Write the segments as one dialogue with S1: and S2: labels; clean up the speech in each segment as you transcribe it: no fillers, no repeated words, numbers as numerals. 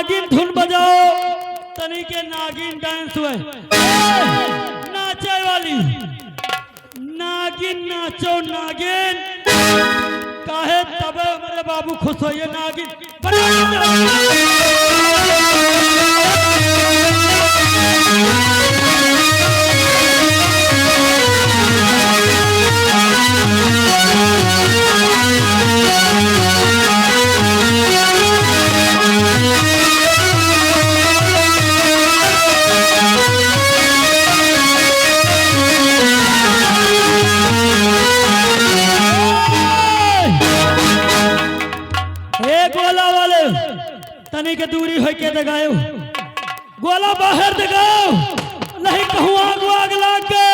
S1: नागिन धुन बजाओ तनी के नागिन डांस हुए नाचे वाली नागिन नाचो नागिन काहे तबे मेरे बाबू खुश हो ये नागिन गोला वाले तनी के दूरी हो के दगाओ गोला बाहर दगाओ नहीं कहूँ आग आग लाग के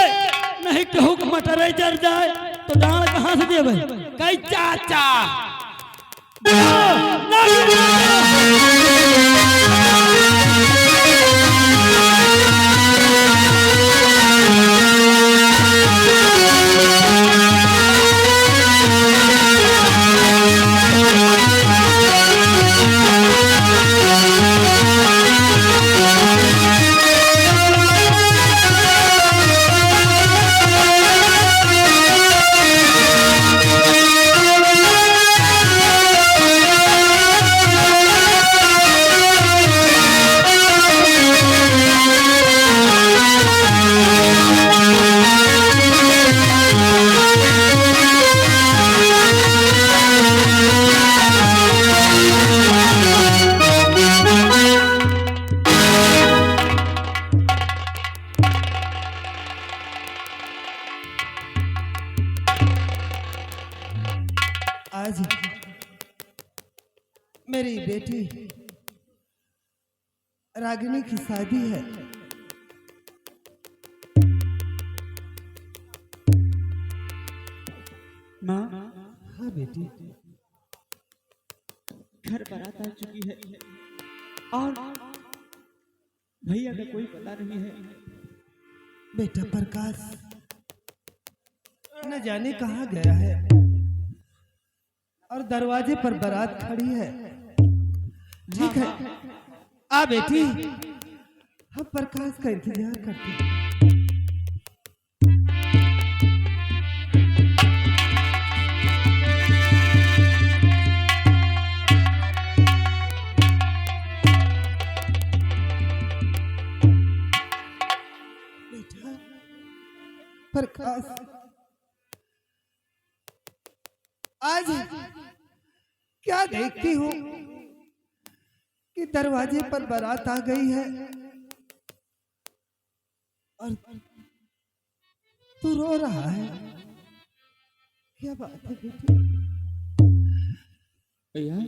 S1: नहीं कहूँ कि मटर जर जाए तो डांड कहाँ से देवे कई चाचा
S2: आज मेरी बेटी रागिनी की शादी है।
S3: माँ
S2: हाँ बेटी,
S3: घर बारात आ चुकी है और भैया का कोई पता नहीं है।
S2: बेटा प्रकाश न जाने कहाँ गया है और दरवाजे पर बारात खड़ी है। ठीक है आ बेटी, हम प्रकाश का इंतजार करते हैं। बेटा प्रकाश आज क्या देखती हूँ कि दरवाजे पर बारात आ गई है और तू रो रहा है। क्या बात है बेटी?
S3: भैया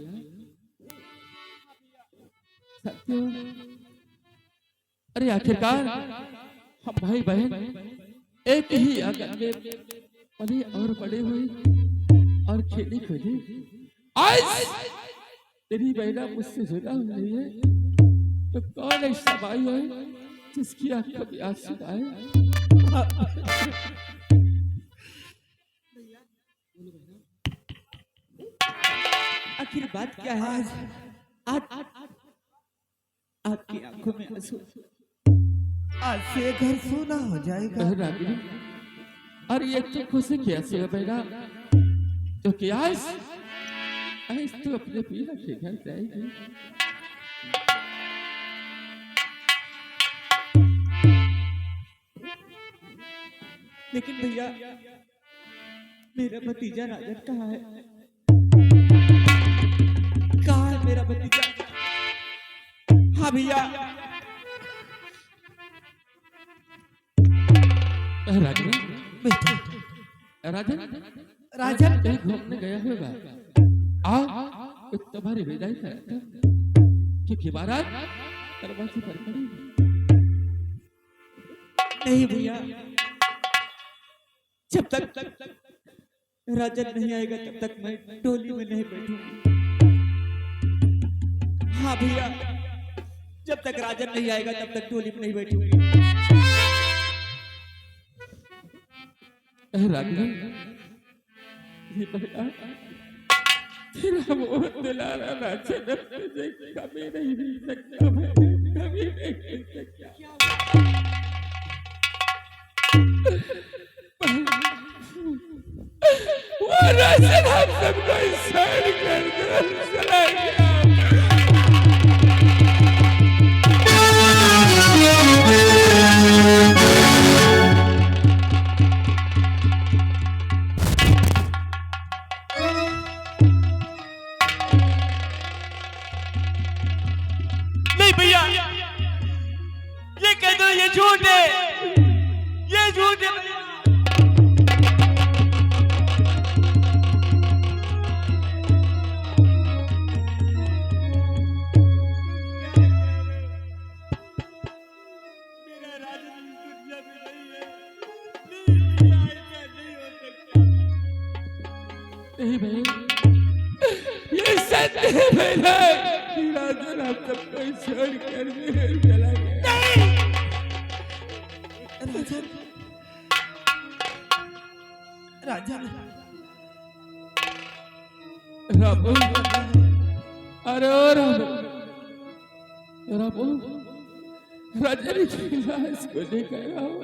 S3: सत्य, अरे आखिरकार हम भाई बहन एक ही आंगन में पले और बड़े हुए और खेली खोली। आज तेरी बहना मुझसे जुदा हो रही है तो कौन ऐसा भाई है जिसकी आंख कभी आंसू आए? आखिर बात क्या है? आज आपकी आंखों में आंसू,
S2: आज से घर सोना हो जाएगा।
S3: रागिनी, और ये तो खुशी की आंसू है बहना, तो क्या आज तो अपने पिया के घर जाएगी। लेकिन भैया मेरा भतीजा राजन कहाँ है? कहाँ है मेरा भतीजा? हाँ भैया। राजन
S2: बेटा
S3: राजन
S2: राजन
S3: कहीं घूमने गया होगा। तुम्हारी विदाई का क्योंकि बारात दरवाजे पर खड़ी। नहीं भैया, जब तक राजन नहीं आएगा तब तक मैं टोली में नहीं बैठूंगा। हाँ भैया, जब तक राजन नहीं आएगा तब तक टोली में नहीं बैठूंगी। रागिनी, ये तेरा वो दिलाना राजन तुझे कभी नहीं मिल सकता, मैं कभी नहीं मिल सकता। वो राजन हम सबको इंसान कर दो, चला गया।
S1: नहीं भैया, ये कह दो ये झूठ है, ये झूठ है भैया। मेरा राजन दुनिया में नहीं है, नहीं भैया, ऐसा नहीं हो सकता।
S3: नहीं भाई, ये सत्य है भैया कि राजन हम सबको छोड़ कर चला गया।
S2: राजन, राजन,
S3: रामू, अरे ओ रामू, रामू, राजन की लाश को लेकर आओ।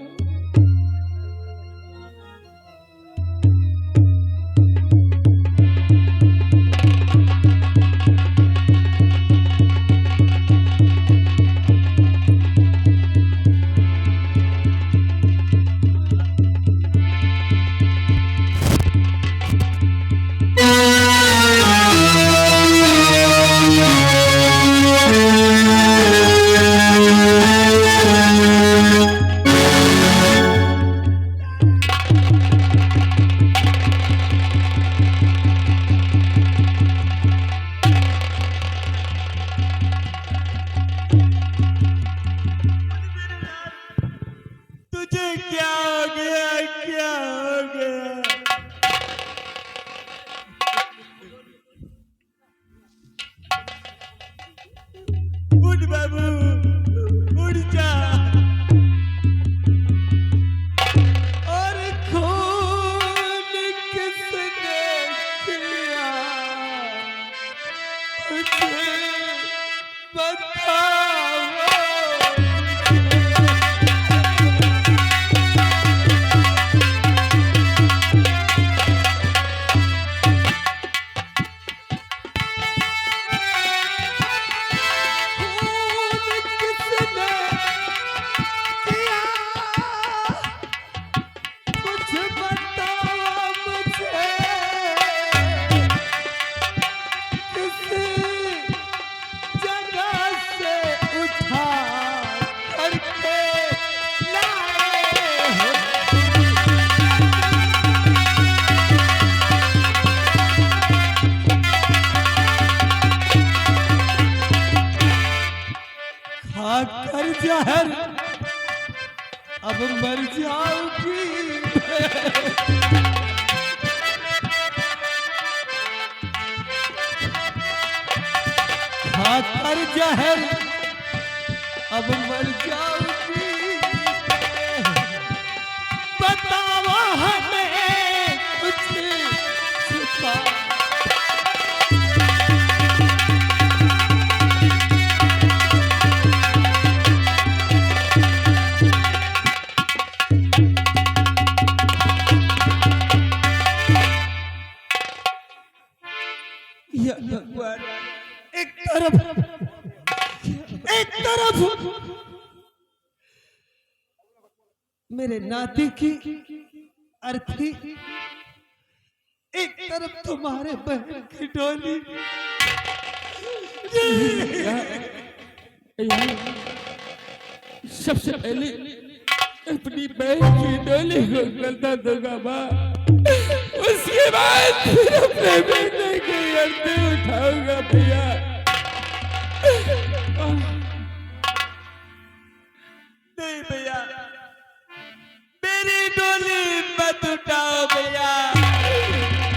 S1: तुझे क्या हो गया, क्या हो गया? उठ बाबू, उठ जा। और खून किसने किया, मुझे बताओ। खाकर जहर अब मर जाऊंगी। खाकर जहर अब मर जाऊंगी। बताओ हमें कुछ छुपा। या भगवान, एक तरफ मेरे नाती की अर्थी, एक तरफ तुम्हारे बहन की डोली।
S3: सबसे पहले अपनी बहन की डोली को गलता दूंगा माँ, उसके बाद फिर अपने बेटे की अर्थी उठाऊंगा भैया।
S1: नहीं भैया, मेरी डोली मत उठाओ भैया,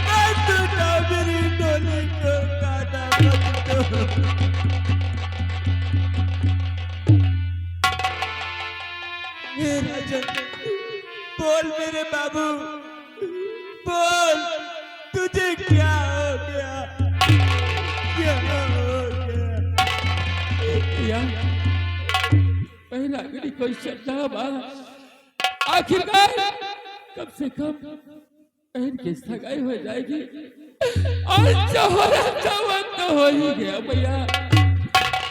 S1: मत उठाओ मेरी डोली को, गाना मत दो। मेरा बोल मेरे बाबू, बोल तुझे क्या हो गया?
S3: नगरी कोई श्रद्धा बा। आखिरकार कम से कम बहन की सगाई हो जाएगी और जौहरा जवान तो हो ही गया भैया।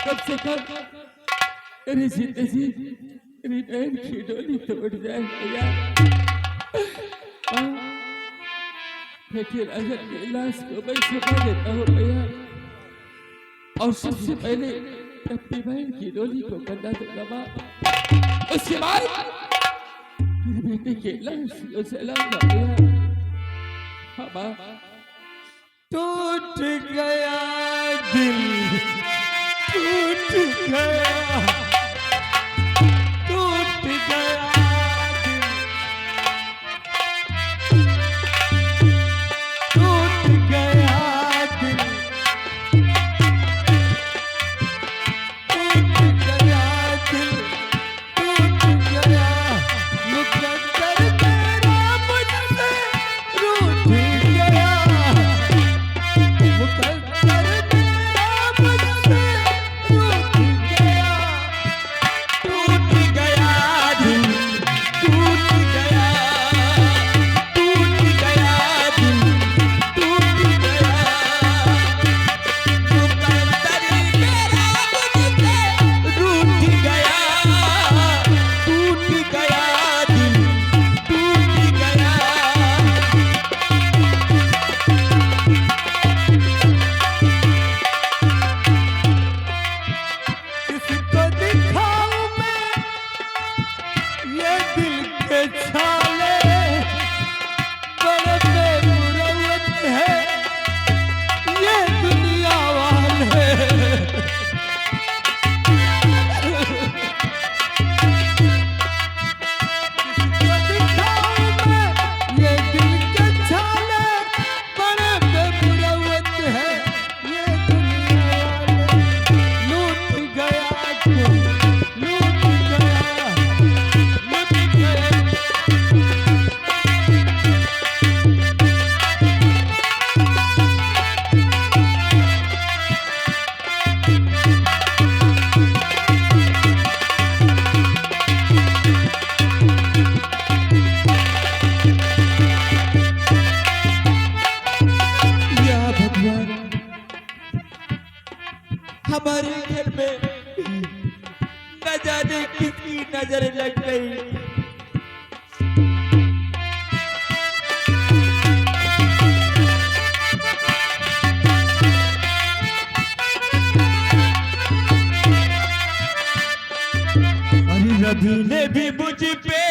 S3: कम से कम मेरी जिंदगी मेरी बहन की डोली तोड़ जाए भैया। राजा की लाश को मैं छुपा देता हूँ भैया और सबसे पहले अपनी बहन की डोली को कंधा दूंगा माँ। उसके बाद मेरे बेटे के लाश को जलाऊंगा भैया। हाँ माँ।
S2: टूट गया दिल, टूट गया, टूट गया दिल, टूट गया दिल, टूट गया दिल, टूट गया मुकद्दर मेरा मुझसे रूठ गया। मुकद्दर मेरा मुझसे रूठ गया, टूट गया दिल, टूट गया, टूट गया दिल, टूट गया। मुकद्दर मेरा मुझसे रूठ गया, टूट गया दिल, टूट गया। किसको दिखाऊं मैं ये दिल के छाले, बड़े बेमुरौवत है ये दुनिया वाले। किसको दिखाऊं मैं ये दिल के छाले, बड़े बेमुरौवत है ये दुनिया वाले। लूट गया दिल, लूट गया, लूट गया। या भगवान, हमारे घर में न जाने किसकी नजर लग गई। अरे रवि ने भी मुझ पे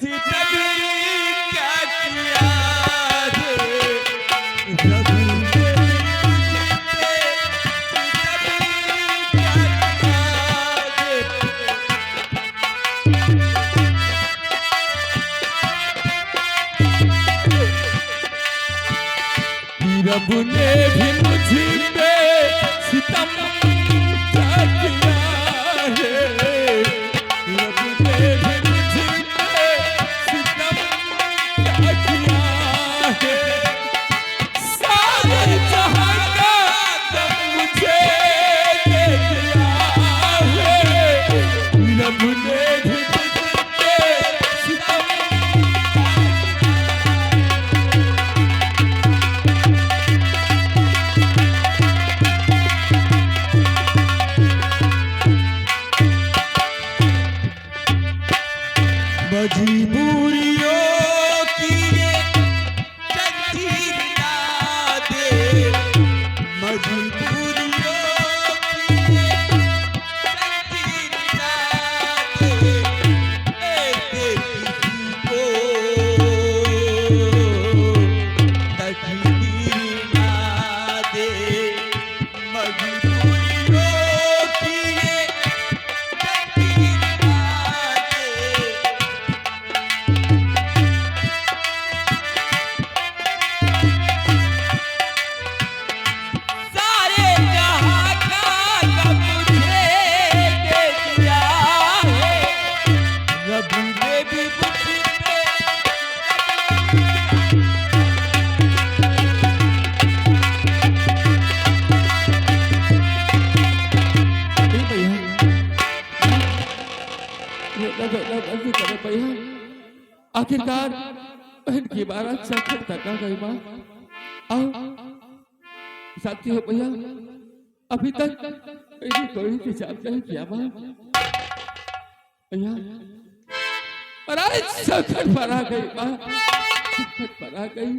S2: सितम क्या किया रे। रवि ने भी मुझ पे सितम क्या किया रे। रब ने भी मुझ पे सितम क्या किया है। रब ने भी मुझ पे सितम क्या किया है। सारे जहां का दम मुझे दे दिया है। रब ने भी मुझ पे सितम
S3: आखिरकार बहन की बारात चौखट तक आ गई माँ। साथी हो भैया, अभी तक मेरी कोई इंतजाम नहीं किया माँ भैया। और आज चौखट पर आ गई माँ, चौखट पर आ गई।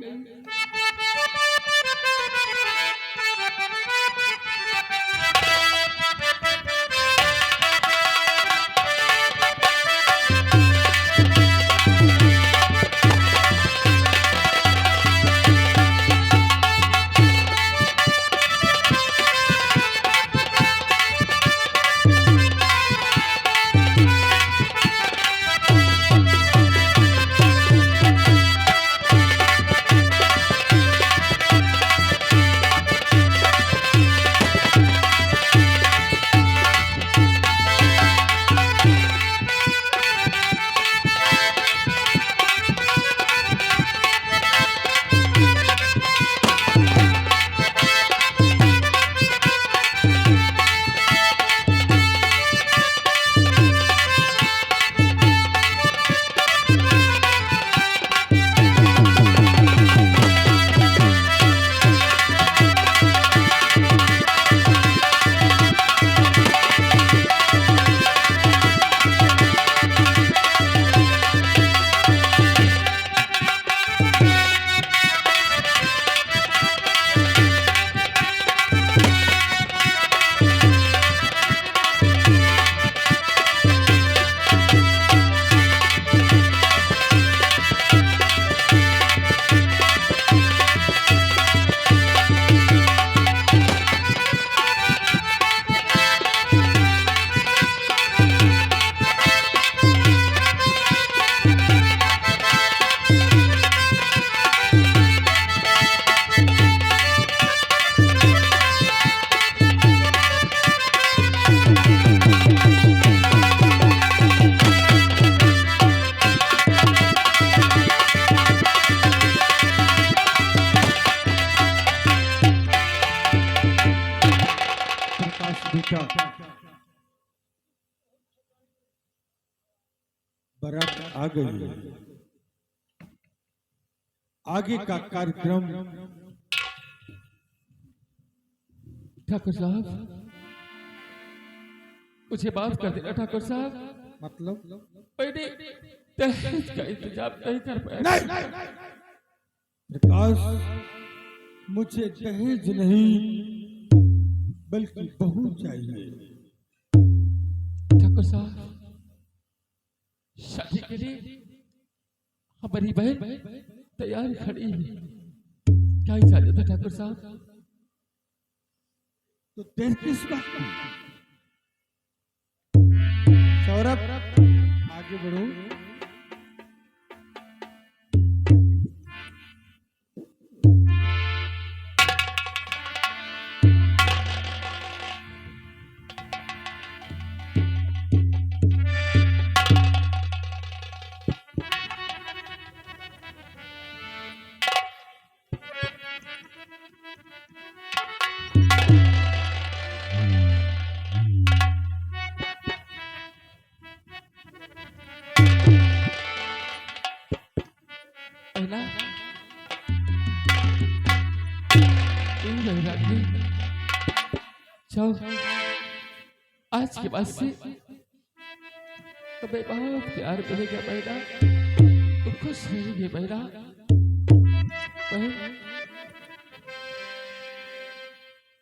S4: बारात आ गई। आगे का कार्यक्रम
S3: ठाकुर साहब, मुझे बात कर देना ठाकुर साहब।
S4: मतलब
S3: मैंने दहेज का इंतजाम नहीं कर पाया।
S4: नहीं प्रकाश, मुझे दहेज नहीं बल्कि बहू चाहिए।
S3: ठाकुर साहब, शादी के लिए हमारी बहन तैयार खड़ी है। क्या इजाजत है ठाकुर साहब?
S4: तो देर किस बात की? सौरभ, आगे बढ़ो।
S3: जाओ, आज के बाद से तुम्हें बहुत प्यार मिलेगा बेटा, तुम खुश रहेंगे बेटा।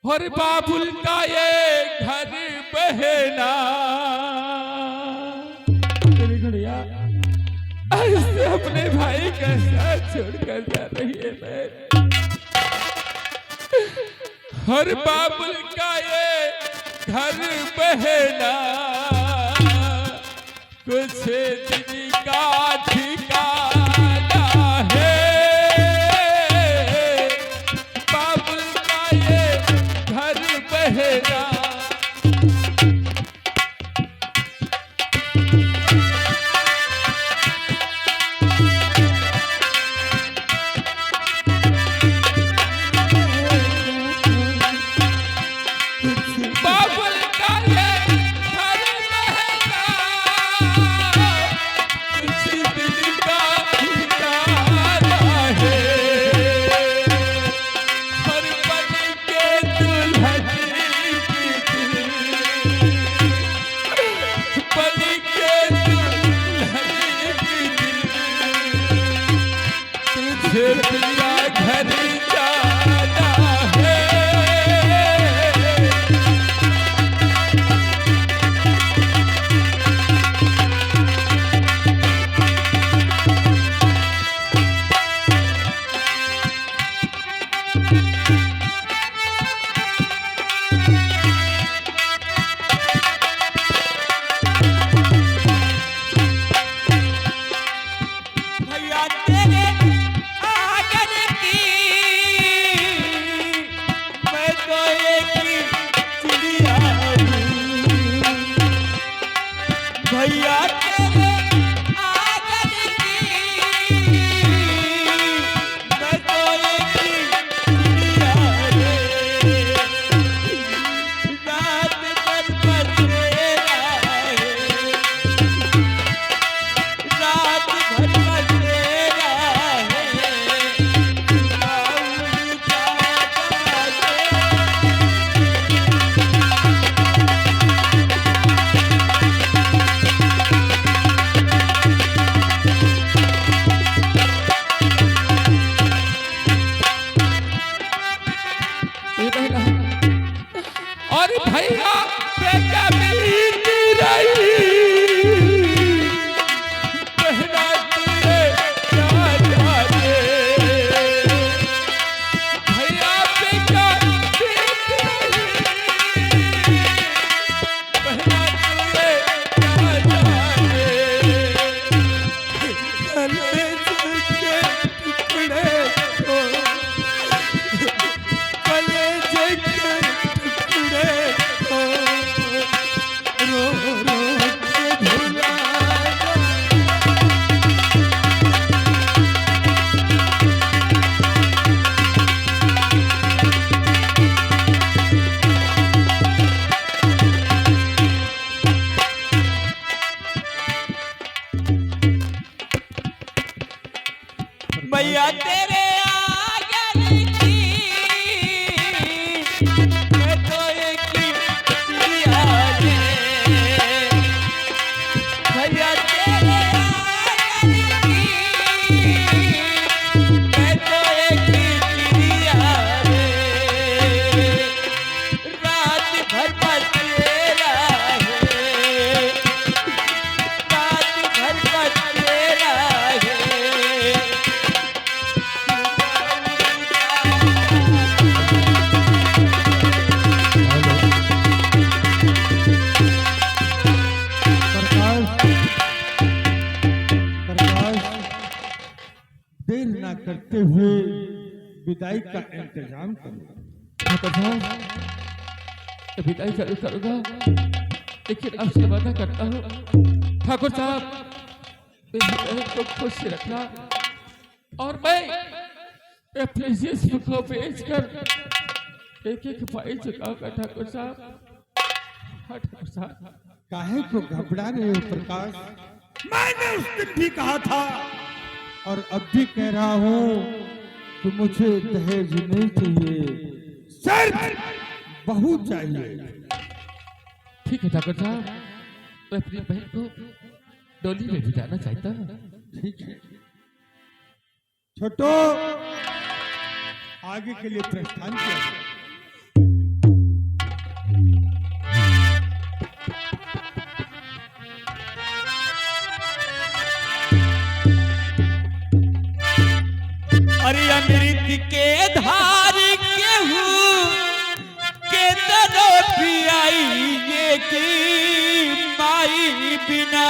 S3: और बाबुल का ये घर बहना तेरी घड़िया ऐसे अपने भाई का साथ छोड़कर जा रही है बहन। हर बाबुल का ये घर बहना कुछ दिन का ठिकाना है। बाबुल का ये घर बहना कुछ भैया बेटा बीती रही बहना तुझे क्या जाने भैया बेटा बीती रही बहना तुझे क्या जाने
S5: मैया तेरे आगे की मैं तो एक चिड़िया रे मैया तेरे आगे की मैं तो एक चिड़िया रे रात भर बसेरा है रात भर बसेरा है
S4: देर ना करते हुए विदाई का इंतजाम करो।
S3: ठाकुर साहब विदाई जरूर करूंगा लेकिन आपसे वादा करता हूँ ठाकुर साहब मेरी बहन को खुश रखना और मैं अपने जिस्म को बेचकर एक एक पाई चुकाऊंगा ठाकुर साहब। हाँ ठाकुर साहब
S4: काहे को घबरा रहे हो प्रकाश? मैंने उस दिन भी कहा था और अब भी कह रहा हूँ कि मुझे दहेज नहीं चाहिए, सिर्फ बहू चाहिए।
S3: ठीक है ठाकुर साहब मैं अपनी बहन को डोली में भी जाना चाहता हूँ।
S4: ठीक है छोटो, आगे के लिए प्रस्थान किया जाए।
S5: अरे अमृत के धार गेहूं के तरफ पियाइए की माई बिना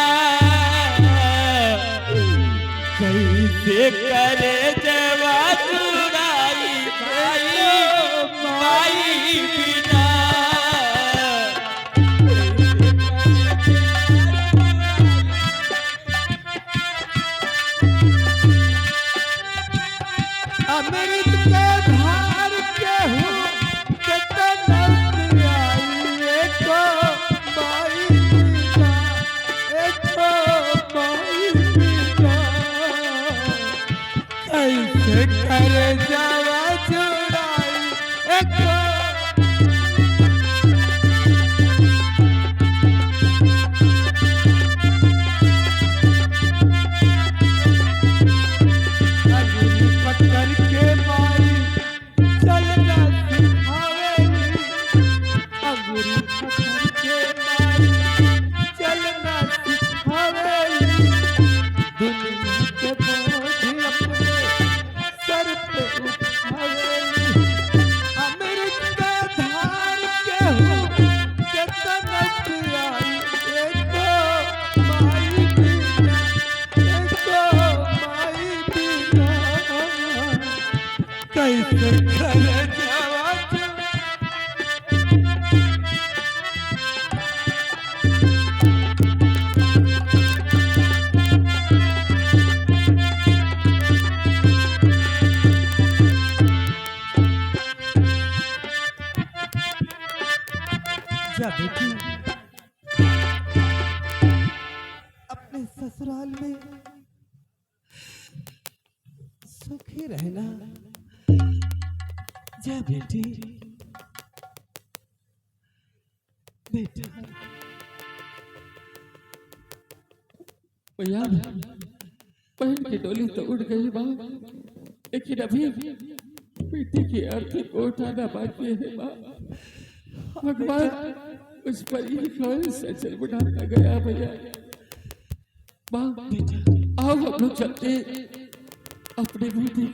S5: कैसे करे जवा चुराई माई बिना
S2: अमृत के धार गेहूं के तरफ आइए को माई बिना, एको माई बिना कैसे करे जावा चुराई एको पत्थर के माई चलना सिखावेली, अंगूरी पत्थर के माई चलना सिखावेली, दुनिया के बोझ अपने सर पे उठावेली। अमृत के धार गेहूं के तरफ आई एको माई बिना, एको माई बिना कैसे करे जावा जा बेटी अपने ससुराल में सुखी रहना। जा बेटी बेटा
S3: भैया बहन की डोली तो उड़ गई माँ लेकिन अभी बेटी की अर्थी को उठाना बाकी है माँ। भगवान उस परी को सचल बुढ़ाता गया भैया। माँ आओ हम लोग चलते अपने बेटी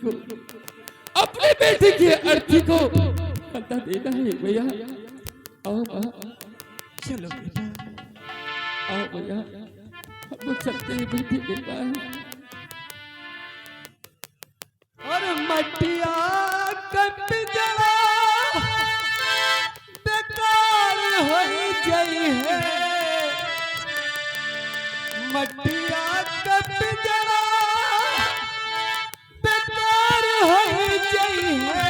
S3: की अर्थी को खता देना है भैया। आओ माँ
S2: चलो बेटा।
S3: आओ भैया हम लोग चलते हैं बेटी के पास।
S2: और मटिया कट जला बेकार हो गई है। मटिया कट जला बेकार हो गई है।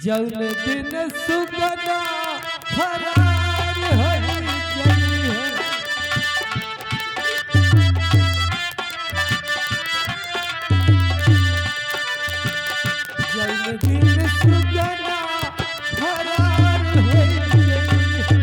S2: जौन दिन सुगना फरार हो गई है। जौन दिन सुगना फरार हो गई है।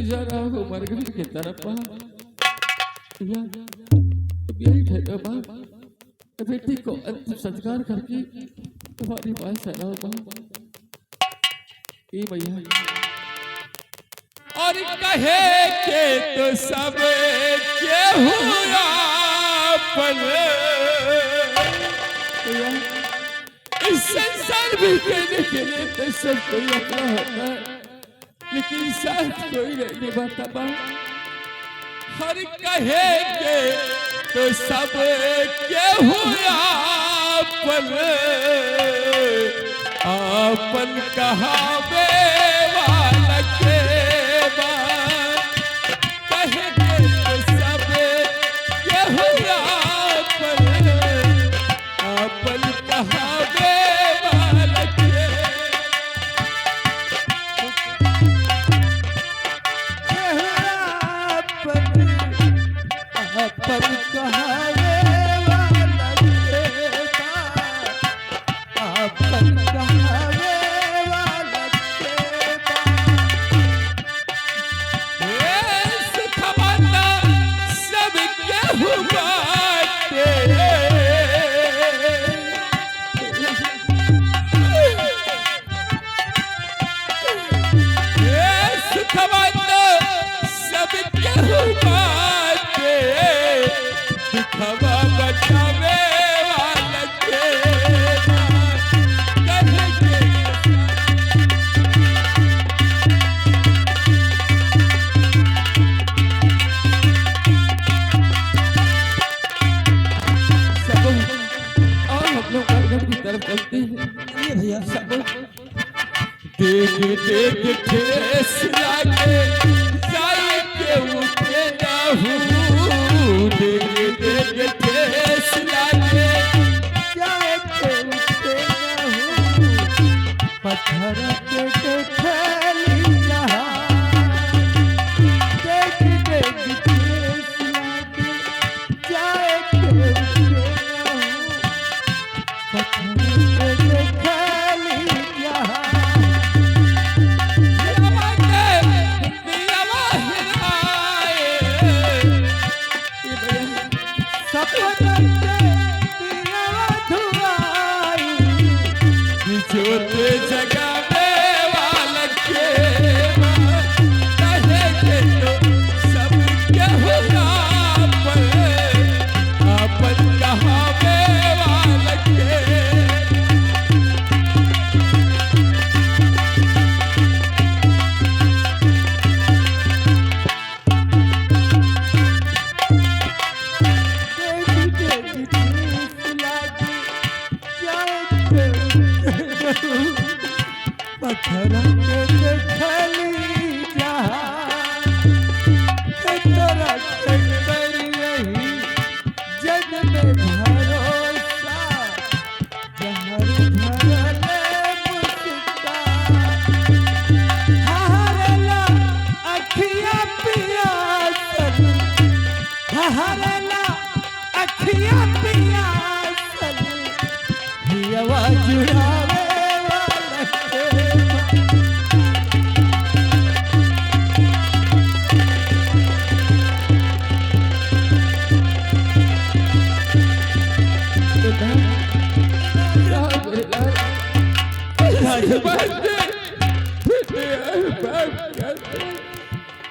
S3: जरा हो मरघट की तरफ यही ठहरा बाप। बेटी को अंतिम संस्कार करके तुम्हारी पास आना होगा भैया।
S5: और कहे के तो सब के हुआ
S3: इस संसार में कहने के लिए तो सब कोई अपना होता है, लेकिन साथ कोई नहीं निभाता बा।
S5: हर कहे के तो सब के हुआ आपन कहावे वाला के बात। कहे के तो सब के हुआ आपन कहावे वाला के।
S2: अपन कहावे वाला के बात। अपन कहावे वाला के बात।
S5: सुखवाना सब केहू बाटे। सुखवाना सब केहू बाटे। दुखवा बचावे वाला के बात। कहे के
S3: सब और हम लोग मरघट की तरफ चलते हैं।
S2: ये भैया
S3: सब
S5: देख देख ठेस लागे जाए के उठे ना हूँ। देख देख ठेस लागे
S2: जाए के उठे न हूँ। पत्थर के देखली जहां। देख देख ठेस लागे जाए के उठे न हूँ। पत्थर के अपना के दिया धुआई
S5: जोत जगावे वाला के कहे के तो सब केहू आपन कहावे वाला के
S2: पत्थर के देखली जहाँ करी रही जग में भरोसा जहर भरले मुस्का हरला अखिया पियासल हरला अखिया पियासल हियवा जुड़ावे वाला के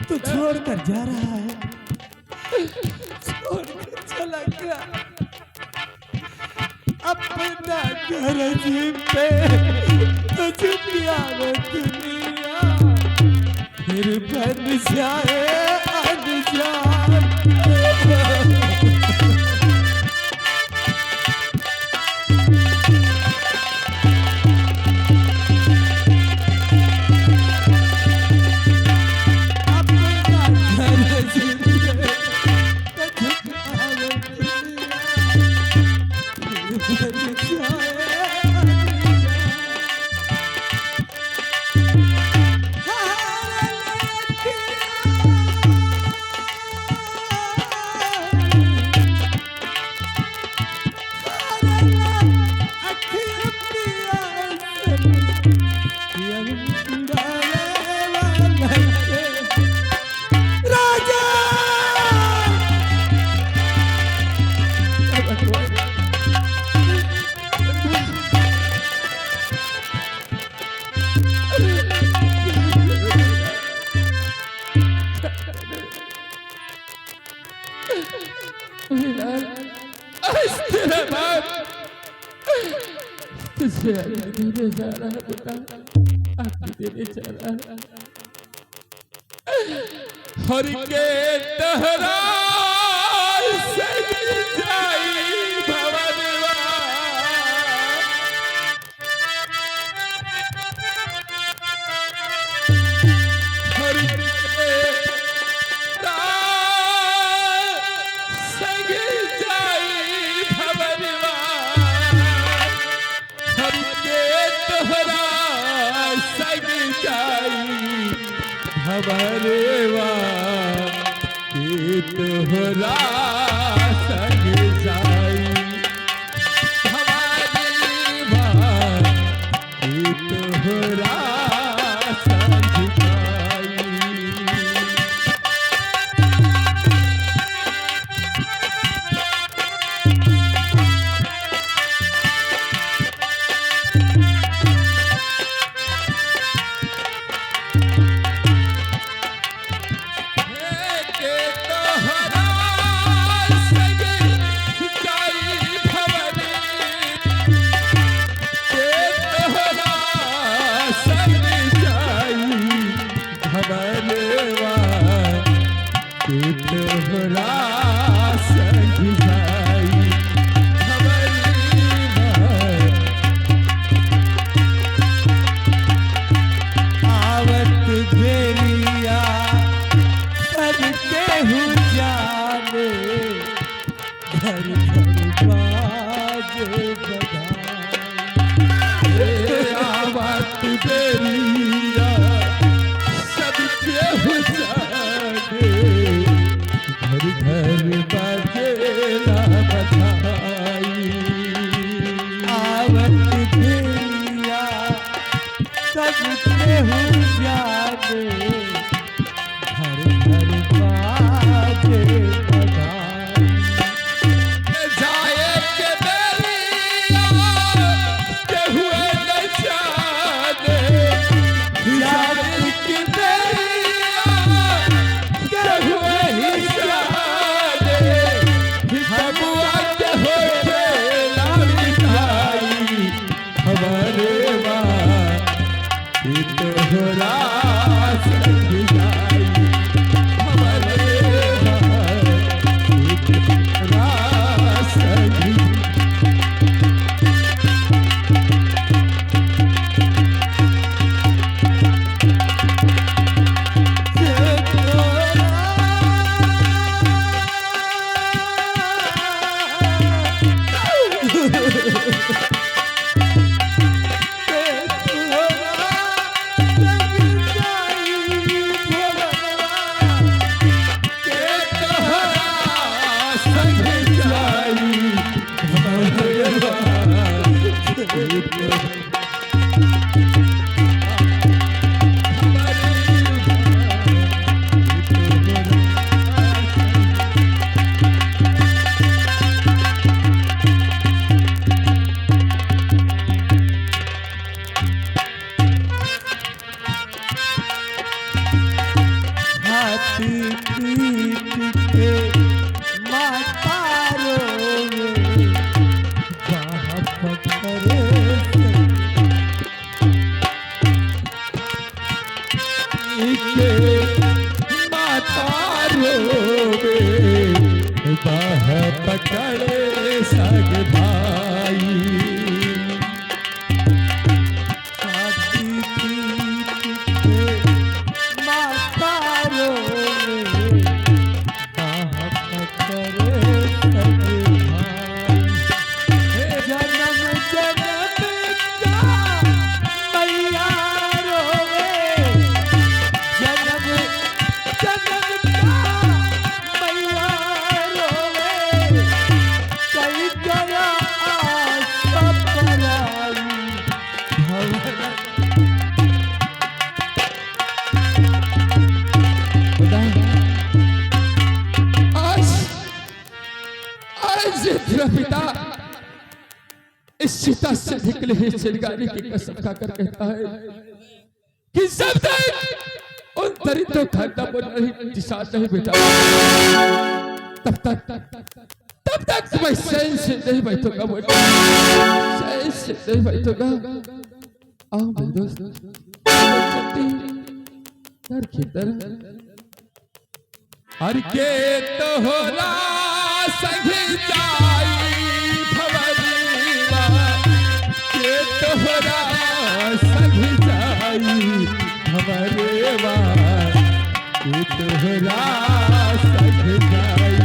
S2: तू छोड़ कर जा रहा है छोड़ कर चला गया अपना घर जीव पे तुझ प्यार दुनिया फिर बन जाए अनजान
S5: तेरा बाप तुझसे देने जा रहा है बेटा आगे देने जा रहा है हर के तहरा से जाई भवनवा हर के संग जाई भवनवा हर के तहरा संग जाई भवनवा तोहरा संग जाई हमारी बात तोहरा संग जाई संग जाई भवरवा
S2: हाथी पीठ के माता रोवे बाह पकड़े
S5: के माता रोवे बाह पकड़े सग भाई
S2: हाथी पीठ के माता रोवे बाह पकड़े सगे भाई जन्म जन्म का मैया रोवे जन्म जन्म का मैया रोवे कई गया आशा पराई भवन
S5: आज आज तेरा पिता इस सीता से निकले हुए चिलगाने की कसम खाकर कहता है कि जब तक उन दरिद्रों का दम नहीं दिशा नहीं बेटा तब तक तुम्हें सैन से नहीं बैठूंगा बेटा सैन से नहीं बैठूंगा आओ मेरे दोस्त दर की दर हर के तो होला संग जाई भवरवा के तो होला संग जाई भवरवा के तो होला संग जाई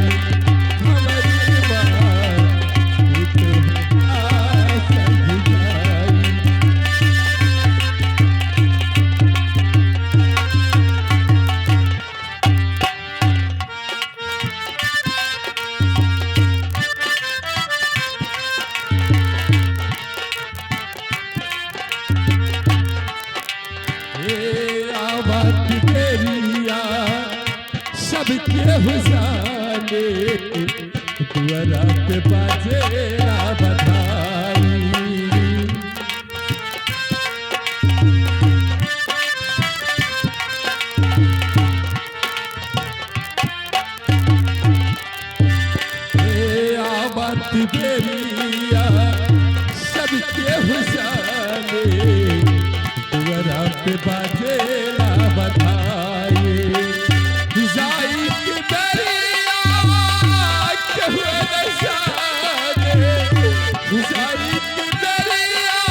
S5: भवरवा के तो होला संग जाई आवाज तेरिया सबके हुजाने दुआरा पे बाजेला बधाई आवाज तेरिया सबके हुजाने दुआरा पे बाजेला बधाई जाई के दरिया के हुए नशाने जाई के दरिया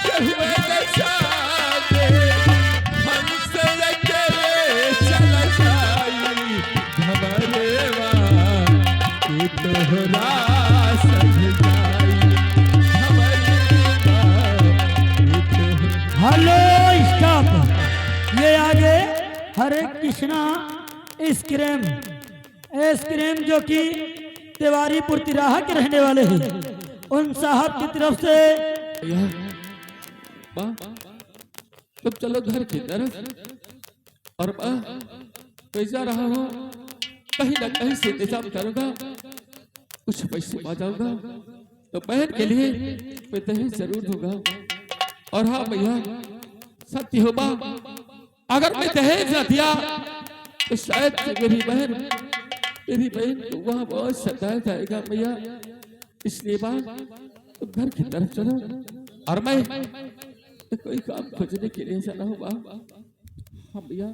S5: के हुए नशाने हमसे अकेले चला जाई भवरवा के तोहरा संग जाई भवरवा के तोहरा
S1: हेलो स्टॉप ये आगे हरे कृष्णा आइसक्रीम जो कि तिवारीपुर तिराहा के रहने वाले हैं उन साहब की तरफ से
S3: यार माँ तुम चलो घर की तरफ और माँ मैं जा रहा हूँ कहीं ना कहीं से इंतजाम करूंगा कुछ पैसे आ जाऊंगा तो बहन के लिए मैं दहेज जरूर दूंगा और हाँ भैया सत्य हो माँ अगर मैं दहेज न दिया तो शायद से मेरी बहन को वहाँ बहुत सताया जाएगा भैया इसलिए माँ तुम घर की तरफ चलो और मैं कोई काम खोजने के लिए चला हूँ माँ हाँ भैया